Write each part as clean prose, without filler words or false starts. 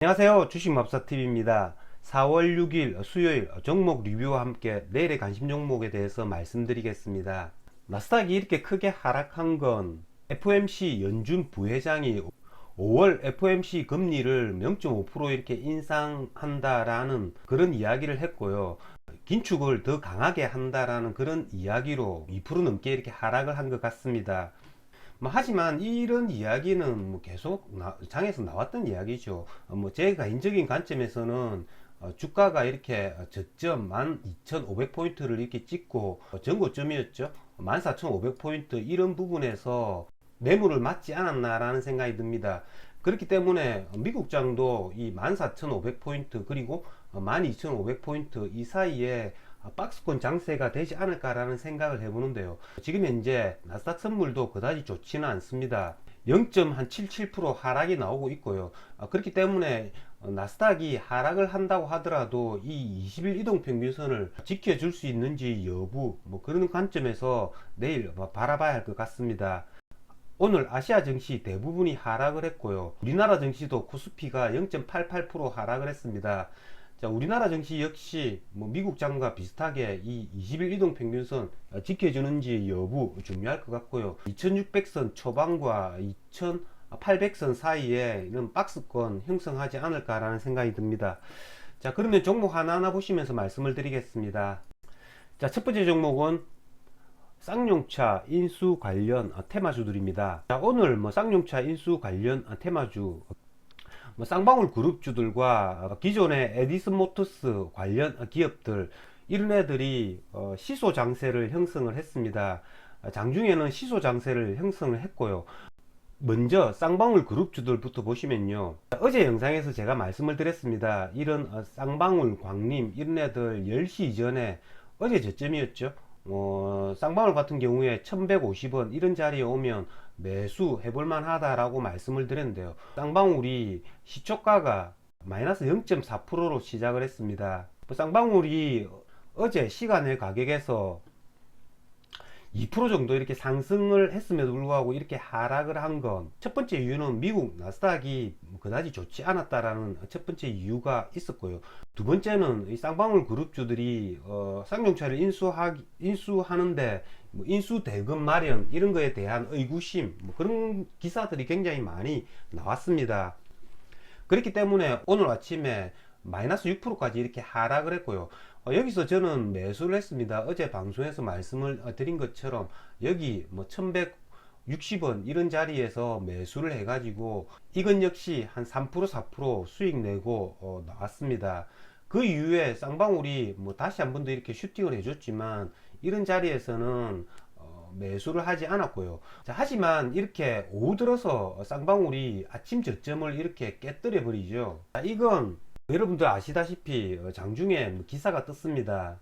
안녕하세요. 주식맙사TV입니다. 4월 6일 수요일 종목 리뷰와 함께 내일의 관심 종목에 대해서 말씀드리겠습니다. 나스닥이 이렇게 크게 하락한 건 FOMC 연준 부회장이 5월 FOMC 금리를 0.5% 이렇게 인상한다라는 그런 이야기를 했고요. 긴축을 더 강하게 한다라는 그런 이야기로 2% 넘게 이렇게 하락을 한 것 같습니다. 하지만 이런 이야기는 계속 장에서 나왔던 이야기죠. 제 개인적인 관점에서는 주가가 이렇게 저점 12,500포인트를 이렇게 찍고 전고점이었죠. 14,500포인트 이런 부분에서 매물을 맞지 않았나라는 생각이 듭니다. 그렇기 때문에 미국장도 이 14,500포인트 그리고 12,500포인트 이 사이에 박스권 장세가 되지 않을까라는 생각을 해보는데요. 지금 현재 나스닥 선물도 그다지 좋지는 않습니다. 0.77% 하락이 나오고 있고요. 그렇기 때문에 나스닥이 하락을 한다고 하더라도 이 20일 이동평균선을 지켜줄 수 있는지 여부 그런 관점에서 내일 바라봐야 할 것 같습니다. 오늘 아시아 증시 대부분이 하락을 했고요. 우리나라 증시도 코스피가 0.88% 하락을 했습니다. 자, 우리나라 증시 역시 미국 장과 비슷하게 이 20일 이동평균선 지켜주는지 여부 중요할 것 같고요. 2600선 초반과 2800선 사이에 이런 박스권 형성하지 않을까라는 생각이 듭니다. 자, 그러면 종목 하나하나 보시면서 말씀을 드리겠습니다. 자, 첫 번째 종목은 쌍용차 인수 관련 테마주들입니다. 자, 오늘 쌍용차 인수 관련 테마주 쌍방울 그룹주들과 기존의 에디슨 모터스 관련 기업들 이런 애들이 시소 장세를 형성을 했습니다. 장중에는 시소 장세를 형성을 했고요. 먼저 쌍방울 그룹주들부터 보시면요, 어제 영상에서 제가 말씀을 드렸습니다. 이런 쌍방울, 광림 이런 애들 10시 이전에 어제 저점이었죠. 쌍방울 같은 경우에 1150원 이런 자리에 오면 매수 해볼만 하다라고 말씀을 드렸는데요. 쌍방울이 시초가가 마이너스 0.4%로 시작을 했습니다. 쌍방울이 어제 시간의 가격에서 2% 정도 이렇게 상승을 했음에도 불구하고 이렇게 하락을 한 건 첫 번째 이유는 미국 나스닥이 그다지 좋지 않았다라는 첫 번째 이유가 있었고요. 두 번째는 이 쌍방울 그룹주들이 쌍용차를 인수하는데 인수 대금 마련 이런 거에 대한 의구심 그런 기사들이 굉장히 많이 나왔습니다. 그렇기 때문에 오늘 아침에 마이너스 6%까지 이렇게 하락을 했고요. 여기서 저는 매수를 했습니다. 어제 방송에서 말씀을 드린 것처럼 여기 1160원 이런 자리에서 매수를 해가지고 이건 역시 한 3% 4% 수익 내고 나왔습니다. 그 이후에 쌍방울이 다시 한 번 더 이렇게 슈팅을 해줬지만 이런 자리에서는 매수를 하지 않았고요. 자, 하지만 이렇게 오후 들어서 쌍방울이 아침 저점을 이렇게 깨뜨려 버리죠. 이건 여러분들 아시다시피 장중에 기사가 떴습니다.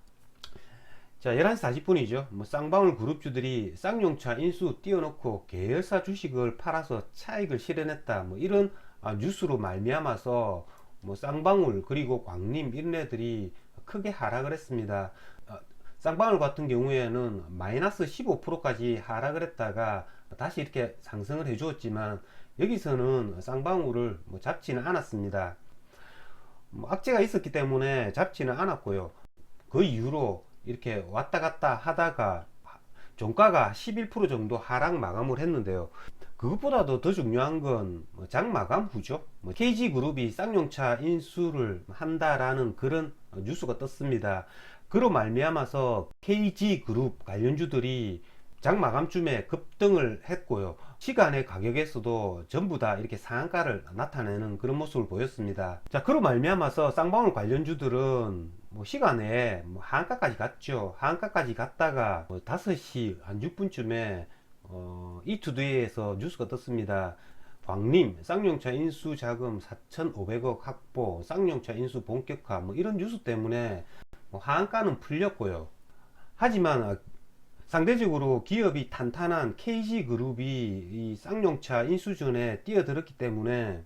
자, 11시 40분이죠. 쌍방울 그룹주들이 쌍용차 인수 띄워놓고 계열사 주식을 팔아서 차익을 실현했다. 이런 뉴스로 말미암아서 쌍방울 그리고 광림 이런 애들이 크게 하락을 했습니다. 쌍방울 같은 경우에는 마이너스 15%까지 하락을 했다가 다시 이렇게 상승을 해 주었지만 여기서는 쌍방울을 잡지는 않았습니다. 악재가 있었기 때문에 잡지는 않았고요. 그 이후로 이렇게 왔다 갔다 하다가 종가가 11% 정도 하락 마감을 했는데요. 그것보다도 더 중요한 건 장 마감 후죠. KG그룹이 쌍용차 인수를 한다라는 그런 뉴스가 떴습니다. 그로 말미암아서 KG그룹 관련주들이 장 마감쯤에 급등을 했고요. 시간의 가격에서도 전부 다 이렇게 상한가를 나타내는 그런 모습을 보였습니다. 자, 그로 말미암아서 쌍방울 관련주들은 시간에 하한가까지 갔죠. 하한가까지 갔다가 5시 한 6분쯤에 이투데이에서 뉴스가 떴습니다. 광림 쌍용차 인수 자금 4,500억 확보, 쌍용차 인수 본격화 이런 뉴스 때문에 하한가는 풀렸고요. 하지만 상대적으로 기업이 탄탄한 KG그룹이 이 쌍용차 인수전에 뛰어들었기 때문에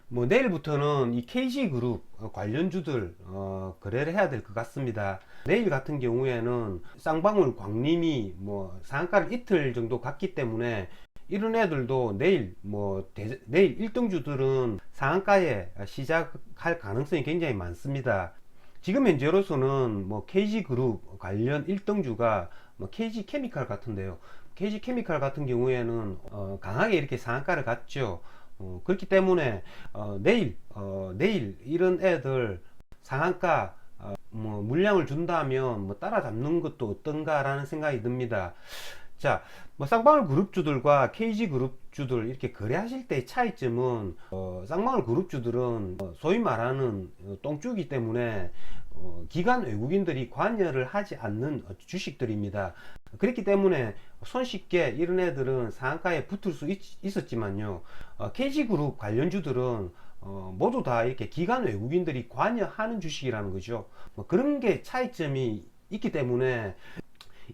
내일부터는 이 KG그룹 관련주들 거래를 해야 될 것 같습니다. 내일 같은 경우에는 쌍방울 광림이 상한가를 이틀 정도 갔기 때문에 이런 애들도 내일 내일 1등주들은 상한가에 시작할 가능성이 굉장히 많습니다. 지금 현재로서는 KG그룹 관련 1등주가 KG케미칼 같은데요. KG케미칼 같은 경우에는 강하게 이렇게 상한가를 갔죠. 그렇기 때문에 내일 이런 애들 상한가 물량을 준다면 따라잡는 것도 어떤가라는 생각이 듭니다. 자, 쌍방울 그룹주들과 KG 그룹주들 이렇게 거래하실 때의 차이점은 쌍방울 그룹주들은 소위 말하는 똥주기 때문에 기관 외국인들이 관여를 하지 않는 주식들입니다. 그렇기 때문에 손쉽게 이런 애들은 상한가에 붙을 수 있었지만요, KG그룹 관련주들은 모두 다 이렇게 기관 외국인들이 관여하는 주식이라는 거죠. 그런 게 차이점이 있기 때문에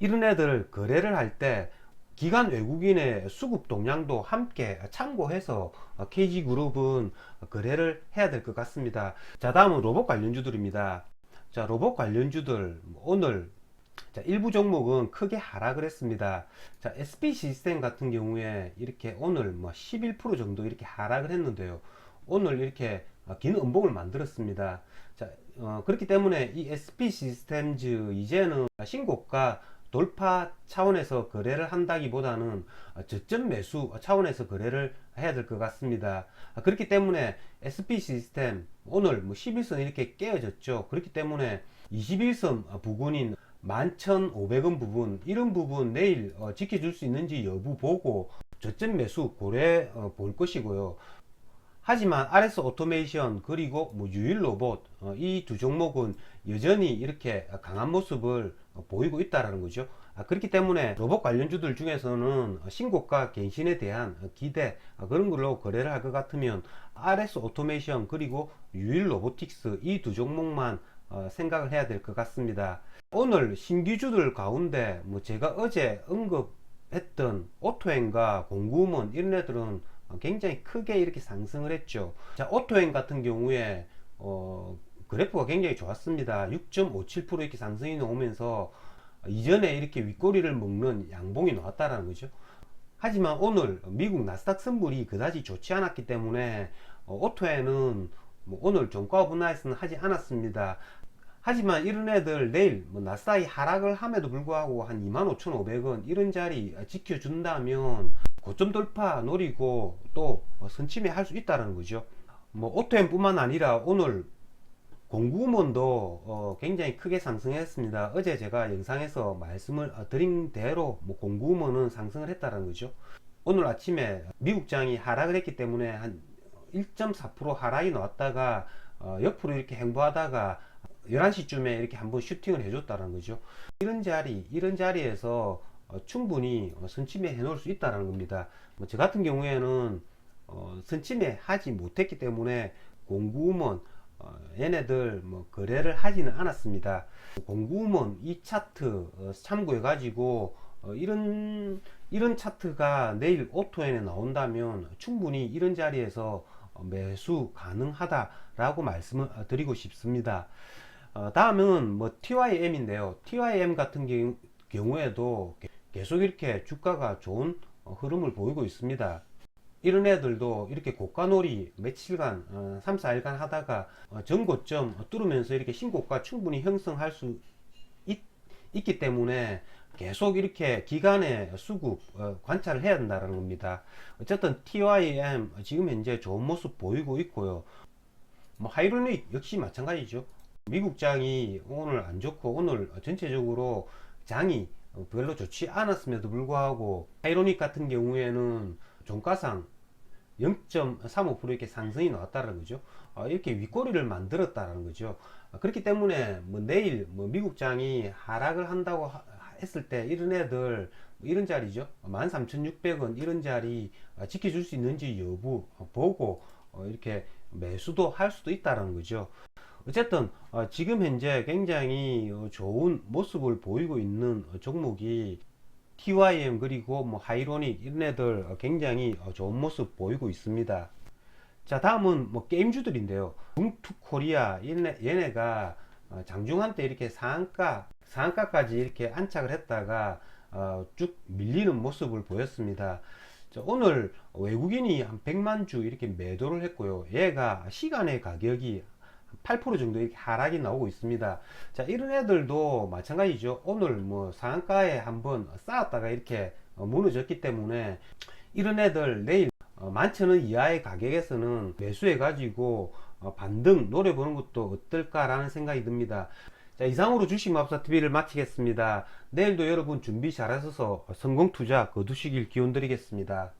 이런 애들 거래를 할 때 기관 외국인의 수급 동향도 함께 참고해서 KG그룹은 거래를 해야 될 것 같습니다. 자, 다음은 로봇 관련주들입니다. 자, 로봇 관련주들 오늘 일부 종목은 크게 하락을 했습니다. 자, SP 시스템 같은 경우에 이렇게 오늘 11% 정도 이렇게 하락을 했는데요. 오늘 이렇게 긴 음봉을 만들었습니다. 자, 그렇기 때문에 이 SP 시스템즈 이제는 신고가 돌파 차원에서 거래를 한다기보다는 저점 매수 차원에서 거래를 해야 될 것 같습니다. 그렇기 때문에 SP 시스템 오늘 11선 이렇게 깨어졌죠. 그렇기 때문에 21선 부근인 11,500원 부분, 이런 부분 내일 지켜줄 수 있는지 여부 보고 저점 매수 고려 볼 것이고요. 하지만 RS 오토메이션 그리고 유일 로봇 이 두 종목은 여전히 이렇게 강한 모습을 보이고 있다라는 거죠. 그렇기 때문에 로봇 관련주들 중에서는 신고가 갱신에 대한 기대 그런 걸로 거래를 할 것 같으면 RS 오토메이션 그리고 유일 로보틱스 이 두 종목만 생각을 해야 될 것 같습니다. 오늘 신규주들 가운데 제가 어제 언급했던 오토행과 공구음원 이런 애들은 굉장히 크게 이렇게 상승을 했죠. 자, 오토행 같은 경우에 그래프가 굉장히 좋았습니다. 6.57% 이렇게 상승이 나오면서 이전에 이렇게 윗꼬리를 먹는 양봉이 나왔다라는 거죠. 하지만 오늘 미국 나스닥 선물이 그다지 좋지 않았기 때문에 오토에는 오늘 종가 분할에서는 하지 않았습니다. 하지만 이런 애들 내일 나스닥이 하락을 함에도 불구하고 한 25,500원 이런 자리 지켜준다면 고점 돌파 노리고 또 선침해 할 수 있다는 거죠. 오토엠 뿐만 아니라 오늘 공구음원도 굉장히 크게 상승했습니다. 어제 제가 영상에서 말씀을 드린 대로 공구음원은 상승을 했다는 거죠. 오늘 아침에 미국장이 하락을 했기 때문에 한 1.4% 하락이 나왔다가 옆으로 이렇게 행보하다가 11시쯤에 이렇게 한번 슈팅을 해줬다는 거죠. 이런 자리에서 충분히 선침해 해 놓을 수 있다는 겁니다. 저 같은 경우에는 선침해 하지 못했기 때문에 공구음원 얘네들 거래를 하지는 않았습니다. 공구음원 이 차트 참고해 가지고 이런 차트가 내일 오토엔에 나온다면 충분히 이런 자리에서 매수 가능하다라고 말씀을 드리고 싶습니다. 다음은 TYM인데요. TYM 같은 경우에도 계속 이렇게 주가가 좋은 흐름을 보이고 있습니다. 이런 애들도 이렇게 고가놀이 며칠간 3, 4일간 하다가 전고점 뚫으면서 이렇게 신고가 충분히 형성할 수 있기 때문에 계속 이렇게 기간의 수급 관찰을 해야 된다는 겁니다. 어쨌든 TYM 지금 현재 좋은 모습 보이고 있고요. 하이로닉 역시 마찬가지죠. 미국장이 오늘 안 좋고 오늘 전체적으로 장이 별로 좋지 않았음에도 불구하고 하이로닉 같은 경우에는 종가상 0.35% 이렇게 상승이 나왔다는 거죠. 이렇게 윗꼬리를 만들었다는 거죠. 그렇기 때문에 내일 미국장이 하락을 한다고 했을 때 이런 애들 이런 자리죠. 13,600원 이런 자리 지켜줄 수 있는지 여부 보고 이렇게 매수도 할 수도 있다는 거죠. 어쨌든 지금 현재 굉장히 좋은 모습을 보이고 있는 종목이 TYM 그리고 하이로닉 이런 애들 굉장히 좋은 모습 보이고 있습니다. 자, 다음은 게임주들인데요. 뭉투코리아 얘네가 장중한 때 이렇게 상한가까지 이렇게 안착을 했다가 쭉 밀리는 모습을 보였습니다. 자, 오늘 외국인이 한 100만 주 이렇게 매도를 했고요. 얘가 시간의 가격이 8% 정도 이렇게 하락이 나오고 있습니다. 자, 이런 애들도 마찬가지죠. 오늘 뭐 상한가에 한번 쌓았다가 이렇게 무너졌기 때문에 이런 애들 내일 11,000원 이하의 가격에서는 매수해 가지고 반등 노려보는 것도 어떨까라는 생각이 듭니다. 자, 이상으로 주식마법사TV를 마치겠습니다. 내일도 여러분 준비 잘하셔서 성공 투자 거두시길 기원 드리겠습니다.